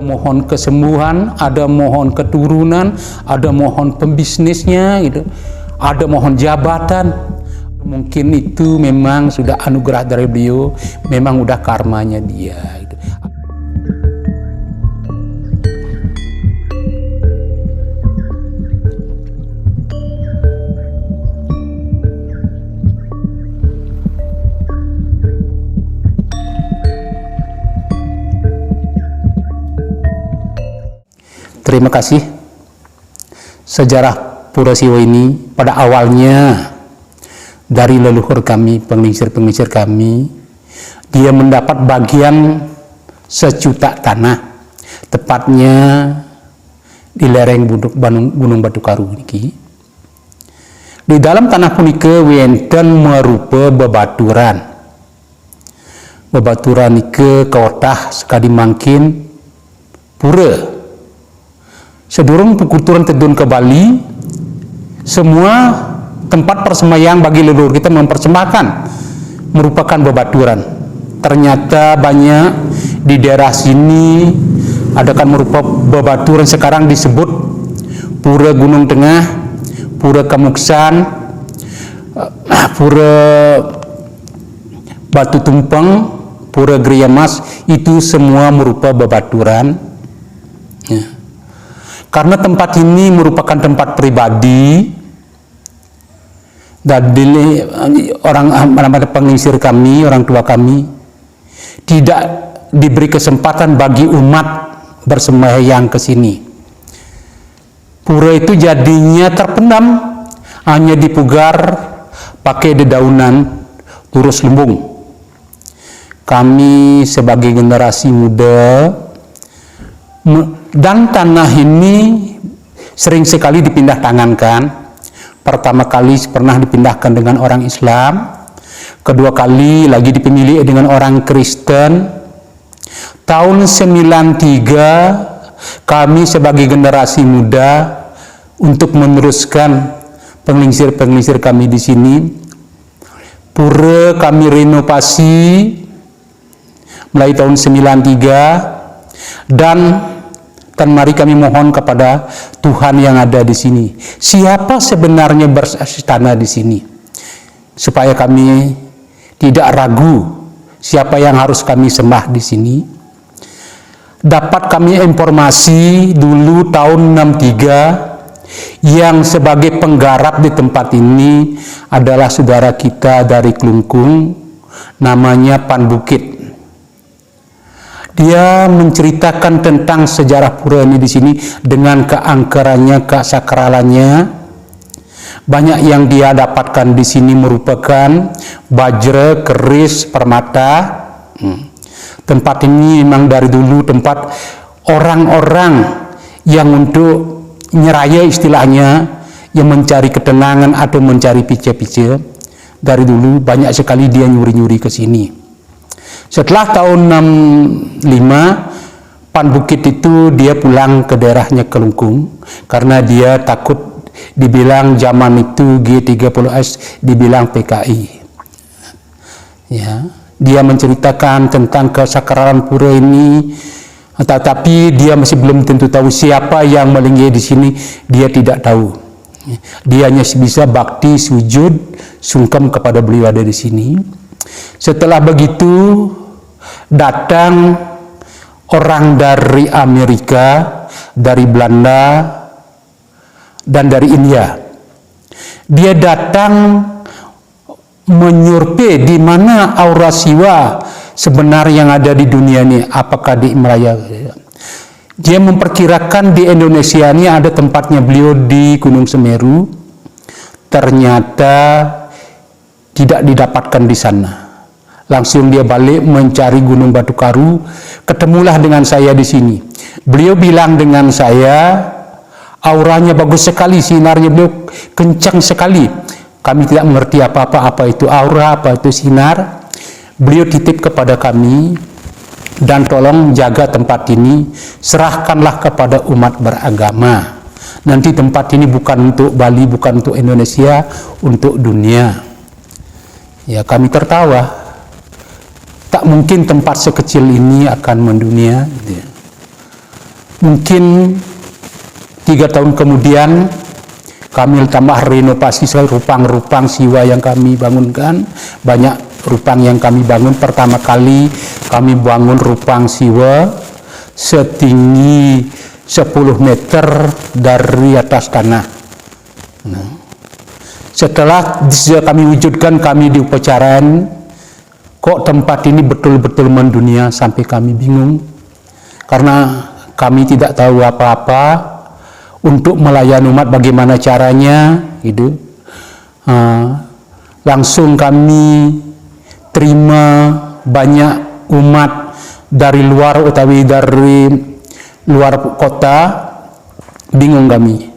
mohon kesembuhan, ada mohon keturunan, ada mohon pembisnisnya gitu, ada mohon jabatan. Mungkin itu memang sudah anugerah dari beliau, memang udah karmanya dia gitu. Terima kasih. Sejarah Pura Siwa ini pada awalnya dari leluhur kami, penglingsir-penglingsir kami, dia mendapat bagian sejuta tanah, tepatnya di lereng Gunung Batu Karu niki. Di dalam tanah punika wonten merupa bebaturan. Bebaturan nike kawatah sekali mangkin pura. Sedurung pukuturan tedun ke Bali, semua tempat persembahyang bagi leluhur kita mempersembahkan merupakan bebaturan. Ternyata banyak di daerah sini adakan merupakan bebaturan sekarang disebut Pura Gunung Tengah, Pura Kamuksan, Pura Batu Tumpeng, Pura Geria Mas, itu semua merupakan bebaturan. Ya. Karena tempat ini merupakan tempat pribadi, dan orang penglingsir kami, orang tua kami, tidak diberi kesempatan bagi umat bersembahyang ke sini. Pura itu jadinya terpendam, hanya dipugar pakai dedaunan lurus lumbung. Kami sebagai generasi muda dan tanah ini sering sekali dipindah tangankan. Pertama kali pernah dipindahkan dengan orang Islam, kedua kali lagi dipilih dengan orang Kristen. Tahun 93 kami sebagai generasi muda untuk meneruskan penglingsir-penglingsir kami di sini, pura kami renovasi mulai tahun 93, dan mari kami mohon kepada Tuhan yang ada di sini, siapa sebenarnya berastana di sini, supaya kami tidak ragu siapa yang harus kami sembah di sini. Dapat kami informasi dulu tahun 63 yang sebagai penggarap di tempat ini adalah saudara kita dari Klungkung, namanya Pan Bukit. Dia menceritakan tentang sejarah pura ini di sini dengan keangkerannya, kesakralannya. Banyak yang dia dapatkan di sini merupakan bajra, keris, permata. Tempat ini memang dari dulu tempat orang-orang yang untuk nyeraya istilahnya, yang mencari ketenangan atau mencari pice-pice. Dari dulu banyak sekali dia nyuri-nyuri ke sini. Setelah tahun 65, Pan Bukit itu dia pulang ke daerahnya Kelungkung karena dia takut dibilang zaman itu G30S dibilang PKI. Ya, dia menceritakan tentang kesakralan pura ini, tetapi dia masih belum tentu tahu siapa yang melinggi di sini, dia tidak tahu. Dia hanya bisa bakti, sujud, sungkem kepada beliau ada di sini. Setelah begitu datang orang dari Amerika, dari Belanda, dan dari India. Dia datang menyurvei di mana aura siwa sebenarnya yang ada di dunia ini, apakah di Himalaya. Dia memperkirakan di Indonesia ini ada tempatnya beliau di Gunung Semeru. Ternyata tidak didapatkan di sana. Langsung dia balik mencari Gunung Batu Karu, ketemulah dengan saya di sini. Beliau bilang dengan saya, auranya bagus sekali, sinarnya beliau kencang sekali. Kami tidak mengerti apa itu aura, apa itu sinar. Beliau titip kepada kami, dan tolong jaga tempat ini, serahkanlah kepada umat beragama. Nanti tempat ini bukan untuk Bali, bukan untuk Indonesia, untuk dunia. Ya, kami tertawa. Tak mungkin tempat sekecil ini akan mendunia. Mungkin 3 tahun kemudian kami tambah renovasi rupang-rupang siwa yang kami bangunkan. Banyak rupang yang kami bangun. Pertama kali kami bangun rupang siwa setinggi 10 meter dari atas tanah. Nah, setelah kami wujudkan, kami diupacaran, kok tempat ini betul-betul mendunia, sampai kami bingung karena kami tidak tahu apa-apa untuk melayani umat, bagaimana caranya gitu. Langsung kami terima banyak umat dari luar, utawi dari luar kota. Bingung kami.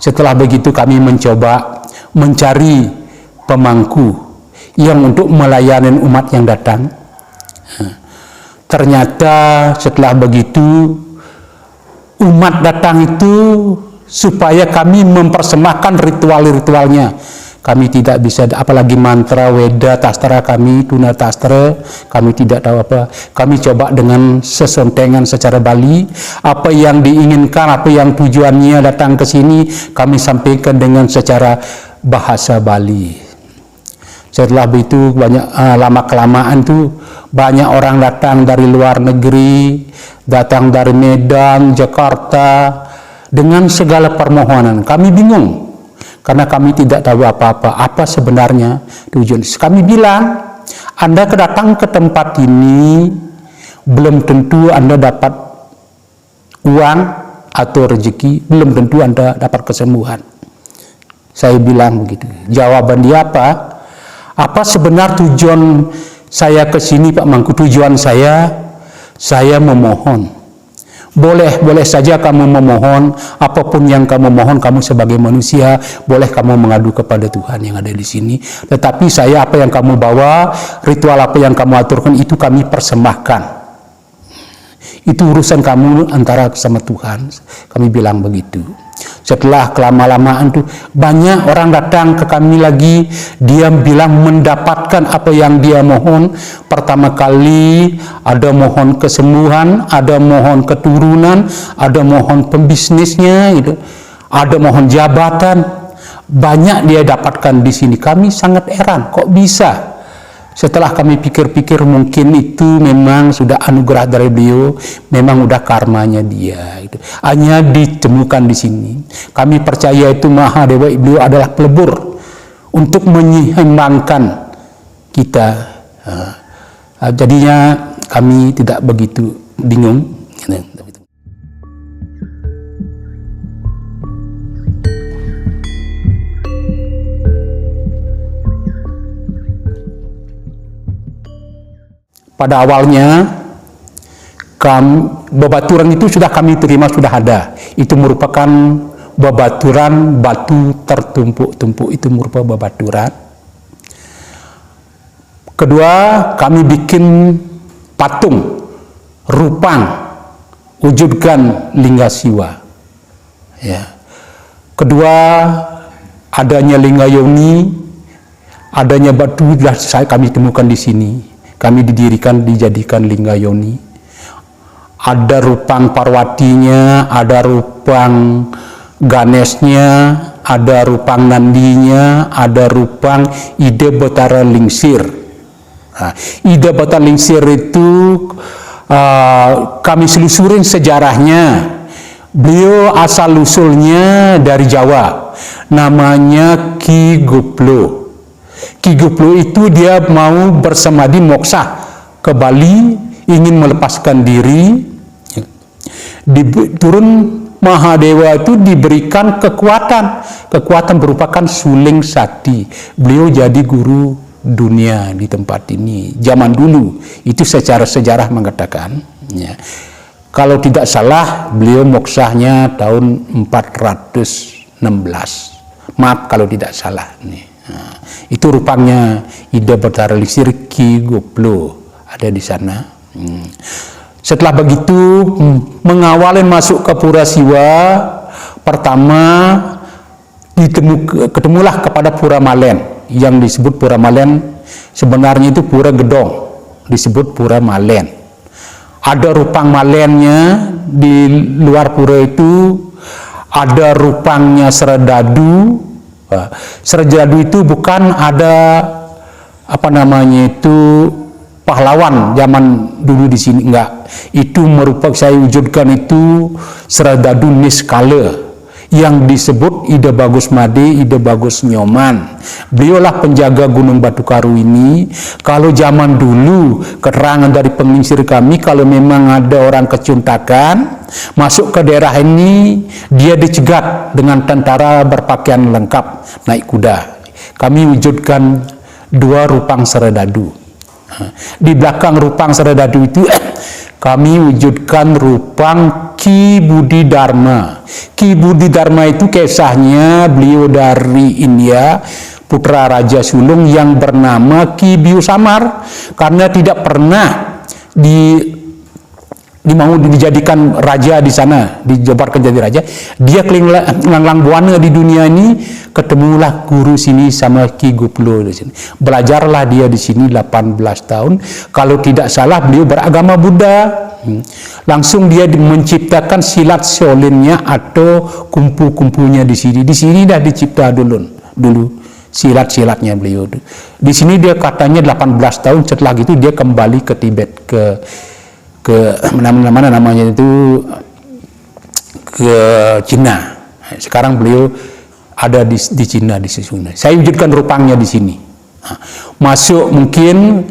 Setelah begitu kami mencoba mencari pemangku yang untuk melayani umat yang datang. Ternyata setelah begitu umat datang itu supaya kami mempersembahkan ritual-ritualnya. Kami tidak bisa, apalagi mantra, weda, tastra kami, tuna tastra, kami tidak tahu apa. Kami coba dengan sesontengan secara Bali, apa yang diinginkan, apa yang tujuannya datang ke sini, kami sampaikan dengan secara bahasa Bali. Setelah itu banyak lama-kelamaan tuh banyak orang datang dari luar negeri, datang dari Medan, Jakarta, dengan segala permohonan. Kami bingung karena kami tidak tahu apa-apa, apa sebenarnya tujuan. Kami bilang, Anda datang ke tempat ini belum tentu Anda dapat uang atau rezeki, belum tentu Anda dapat kesembuhan. Saya bilang begitu. Jawaban dia apa? Apa sebenar tujuan saya ke sini, Pak Mangku? Tujuan saya memohon. Boleh saja kamu memohon, apapun yang kamu mohon, kamu sebagai manusia, boleh kamu mengadu kepada Tuhan yang ada di sini. Tetapi saya, apa yang kamu bawa, ritual apa yang kamu aturkan, itu kami persembahkan. Itu urusan kamu antara sama Tuhan. Kami bilang begitu. Setelah kelama-lamaan tuh banyak orang datang ke kami lagi, dia bilang mendapatkan apa yang dia mohon. Pertama kali ada mohon kesembuhan, ada mohon keturunan, ada mohon pembisnisnya gitu, ada mohon jabatan. Banyak dia dapatkan di sini. Kami sangat heran, kok bisa? Setelah kami pikir-pikir, mungkin itu memang sudah anugerah dari beliau, memang udah karmanya dia. Itu hanya ditemukan di sini. Kami percaya itu Mahadewa, beliau adalah pelebur untuk menyeimbangkan kita. Jadinya kami tidak begitu bingung. Pada awalnya bebaturan itu sudah kami terima, sudah ada. Itu merupakan bebaturan batu tertumpuk-tumpuk, itu merupakan bebaturan. Kedua, kami bikin patung rupang wujudkan lingga siwa. Ya. Kedua, adanya lingga yoni, adanya batu sudah kami temukan di sini. Kami dijadikan lingga yoni. Ada rupang Parwatinya, ada rupang Ganesnya, ada rupang Nandinya, ada rupang Ida Batara Lingsir. Nah, Ida Batara Lingsir itu kami selusurin sejarahnya. Beliau asal usulnya dari Jawa, namanya Ki Goplo. Ki Goplo itu dia mau bersamadhi moksa ke Bali, ingin melepaskan diri. Turun Mahadewa itu diberikan kekuatan berupakan suling sakti. Beliau jadi guru dunia di tempat ini zaman dulu, itu secara sejarah mengatakan ya. Kalau tidak salah beliau moksanya tahun 416, maaf kalau tidak salah nih. Nah, itu rupanya Ida Batara Lingsir Ki Goplo ada di sana. Setelah begitu mengawalin masuk ke Pura Siwa, pertama ketemulah kepada Pura Malen yang disebut Pura Malen, sebenarnya itu Pura Gedong, disebut Pura Malen. Ada rupang Malennya di luar pura itu ada rupangnya Serdadu. Serdadu itu bukan ada apa namanya itu pahlawan zaman dulu di sini, enggak. Itu merupakan, saya wujudkan itu Serdadu Niskala yang disebut Ide Bagus Made, Ide Bagus Nyoman. Beliaulah penjaga Gunung Batu Karu ini. Kalau zaman dulu, keterangan dari penginsir kami, kalau memang ada orang kecuntakan masuk ke daerah ini, dia dicegat dengan tentara berpakaian lengkap naik kuda. Kami wujudkan 2 rupang Serdadu. Di belakang rupang Serdadu itu kami wujudkan rupang Ki Budi Dharma. Ki Budi Dharma itu kisahnya beliau dari India, putra Raja Sulung yang bernama Ki Biu Samar, karena tidak pernah mau dijadikan raja di sana, dijabarkan jadi raja. Dia keliling buana di dunia ini, ketemulah guru sini sama Ki Guplo di sini. Belajarlah dia di sini 18 tahun. Kalau tidak salah beliau beragama Buddha. Langsung dia menciptakan silat Shaolinnya atau kumpu-kumpunya di sini. Di sini dah dicipta dulu silat-silatnya beliau. Di sini dia katanya 18 tahun, setelah gitu dia kembali ke Tibet, ke mana namanya itu, ke Cina. Sekarang beliau ada di Cina, di Sisuna. Saya wujudkan rupangnya di sini. Masuk mungkin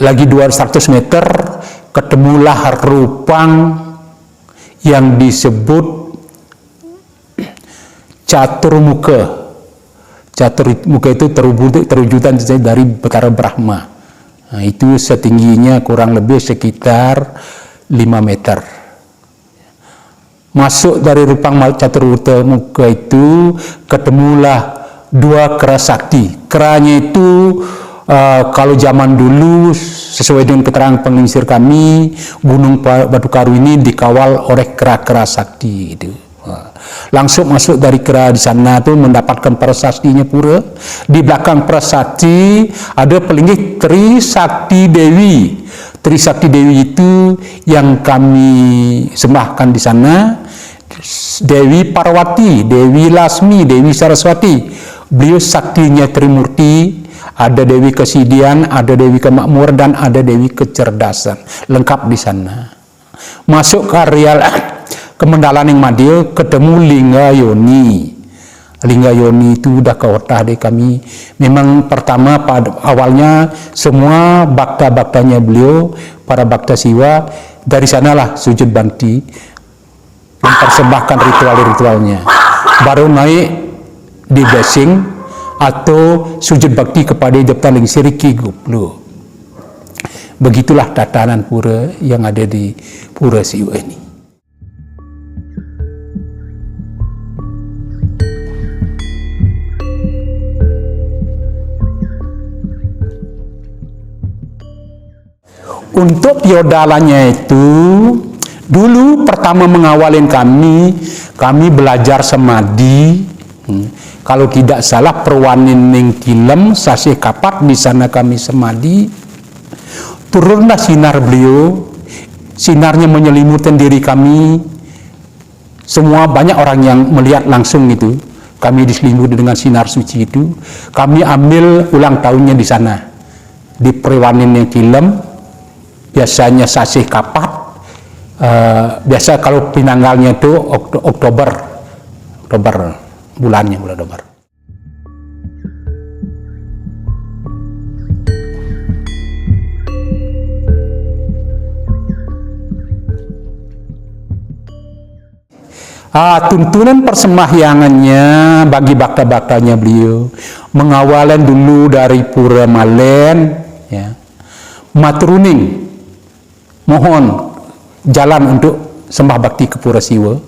lagi 200 meter, ketemulah rupang yang disebut Caturmuka. Caturmuka itu terwujudan dari Betara Brahma. Nah, itu setingginya kurang lebih sekitar 5 meter. Masuk dari rupang Caturmuka itu ketemulah 2 kera sakti. Keranya itu kalau zaman dulu sesuai dengan keterangan penginsir kami, Gunung Batu Karu ini dikawal oleh kera-kera sakti gitu. Langsung masuk dari kera di sana tuh mendapatkan prasaktinya pura. Di belakang prasakti ada pelinggih Trisakti Dewi. Trisakti Dewi itu yang kami sembahkan di sana. Dewi Parwati, Dewi Lasmi, Dewi Saraswati. Beliau saktinya Trimurti. Ada Dewi Kesidian, ada Dewi Kemakmuran, dan ada Dewi Kecerdasan. Lengkap di sana. Masuk ke areal Kemendalan yang Madil, ketemu Lingga Yoni. Lingga Yoni itu udah ke otah deh kami. Memang pertama pada awalnya semua bakta-baktanya beliau, para bakta siwa, dari sanalah sujud banti mempersembahkan ritual-ritualnya. Baru naik di blessing atau sujud bakti kepada Depta Lingsir Ki Guplo. Begitulah tatanan pura yang ada di Pura Siwa ini. Untuk piodalannya itu, dulu pertama mengawalin kami belajar semadi. Kalau tidak salah perwanin ning kilem sasih kapat, di sana kami semadi. Turunlah sinar beliau, sinarnya menyelimuti diri kami. Semua banyak orang yang melihat langsung itu. Kami diselimuti dengan sinar suci itu. Kami ambil ulang tahunnya di sana, di perwanin yang kilem. Biasanya sasih kapat. Biasa kalau penanggalnya itu Oktober bulannya, bulan Oktober. Tuntunan persembahyangannya bagi bakta-baktanya beliau, mengawalan dulu dari Pura Malen, ya, maturuning, mohon jalan untuk sembah bakti ke Pura Siwa.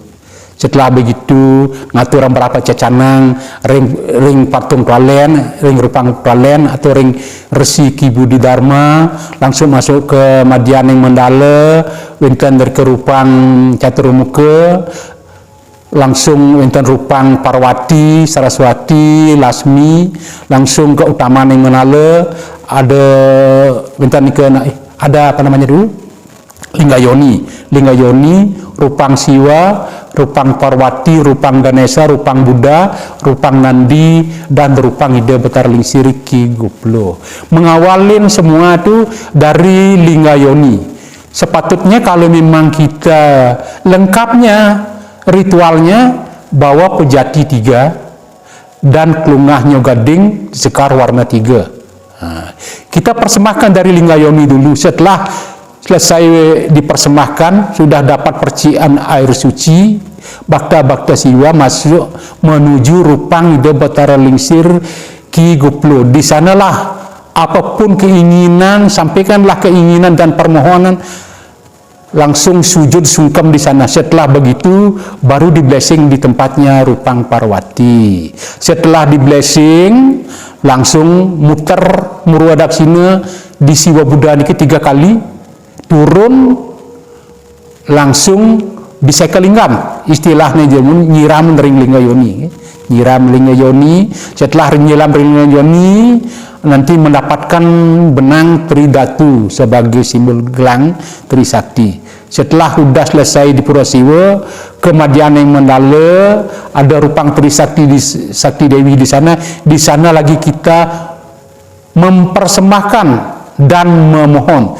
Setelah begitu ngaturan berapa cacanang, ring patung tualen, ring rupang tualen atau ring resi Ki Budi Dharma, langsung masuk ke Madianing Mandala, winten dari ke rupang Caturmuka, langsung winten rupang Parwati, Saraswati, Lasmi, langsung ke Utamaning Mandala, ada winten ke ada apa namanya dulu? Lingga Yoni, rupang Siwa, rupang Parwati, rupang Ganesha, rupang Buddha, rupang Nandi, dan rupang Ida Betara Lingsir Ki Goplo. Mengawalin semua itu dari Lingga Yoni. Sepatutnya kalau memang kita lengkapnya ritualnya bawa pejati 3 dan kelungahnya gading sekar warna 3. Kita persembahkan dari Lingga Yoni dulu. Setelah selesai dipersembahkan, sudah dapat percikan air suci, bakta-bakta Siwa masuk menuju rupang Ida Betara Lingsir Ki Goplo. Di sanalah apapun keinginan, sampaikanlah keinginan dan permohonan, langsung sujud sungkem di sana. Setelah begitu baru di blessing di tempatnya rupang Parwati. Setelah di blessing langsung muter Murwadaksina di Siwa Buddha niki 3 kali, turun langsung bisa ke linggam, istilahnya jamun nyiram ring Lingga Yoni. Nyiram Lingga Yoni, setelah nyiram Lingga Yoni nanti mendapatkan benang Tridatu sebagai simbol gelang Trisakti. Setelah sudah selesai di Purasiwa, ke Madiana yang Mandala, ada rupang Trisakti Sakti Dewi di sana. Di sana lagi kita mempersembahkan dan memohon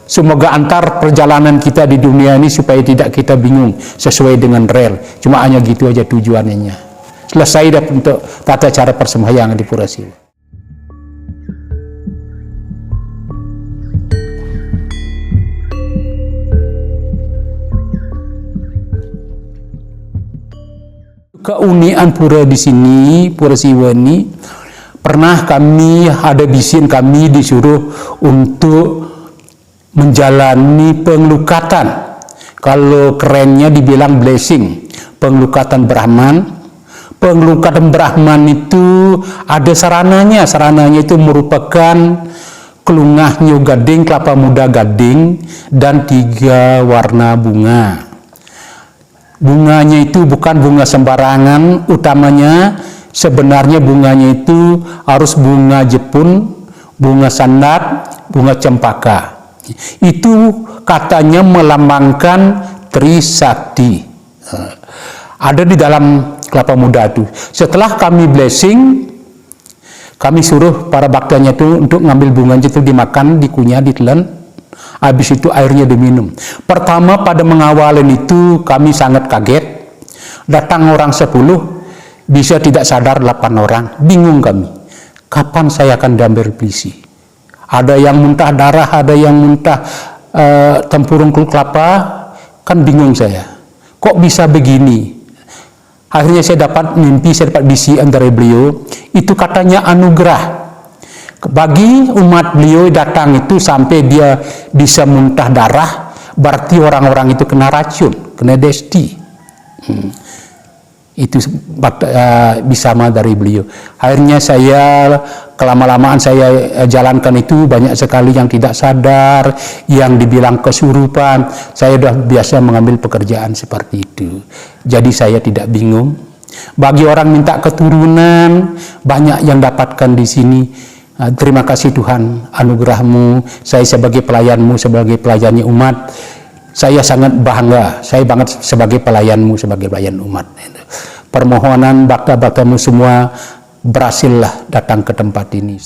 semoga antar perjalanan kita di dunia ini supaya tidak kita bingung sesuai dengan rel. Cuma hanya gitu aja tujuannya. Selesai dah untuk tata cara persembahyangan di Purasiwa. Keunikan pura di sini, Purasiwa ini, pernah kami ada bisin kami disuruh untuk menjalani penglukatan. Kalau kerennya dibilang blessing, penglukatan Brahman. Penglukatan Brahman itu ada sarananya. Sarananya itu merupakan kelungahnya gading, kelapa muda gading, dan 3 warna bunga. Bunganya itu bukan bunga sembarangan, utamanya sebenarnya bunganya itu harus bunga Jepun, bunga sandat, bunga cempaka. Itu katanya melambangkan Trisakti. Ada di dalam kelapa muda itu. Setelah kami blessing, kami suruh para baktanya itu untuk ngambil bunganya itu dimakan, dikunyah, ditelan. Habis itu airnya diminum. Pertama pada mengawalin itu kami sangat kaget. Datang orang 10, bisa tidak sadar 8 orang. Bingung kami. Kapan saya akan diambil polisi? Ada yang muntah darah, ada yang muntah tempurung kelapa, kan bingung saya. Kok bisa begini? Akhirnya saya dapat mimpi, saya dapat bisikan dari beliau, itu katanya anugerah. Bagi umat beliau datang itu sampai dia bisa muntah darah, berarti orang-orang itu kena racun, kena desti. Itu bisa dari beliau. Akhirnya saya kelama-lamaan saya jalankan itu, banyak sekali yang tidak sadar, yang dibilang kesurupan. Saya sudah biasa mengambil pekerjaan seperti itu. Jadi saya tidak bingung. Bagi orang minta keturunan, banyak yang dapatkan di sini. Terima kasih Tuhan, anugerahmu. Saya sebagai pelayanmu, sebagai pelayannya umat, saya sangat bangga. Saya banget sebagai pelayanmu, sebagai pelayan umat. Permohonan bakta-baktamu semua berhasillah datang ke tempat ini.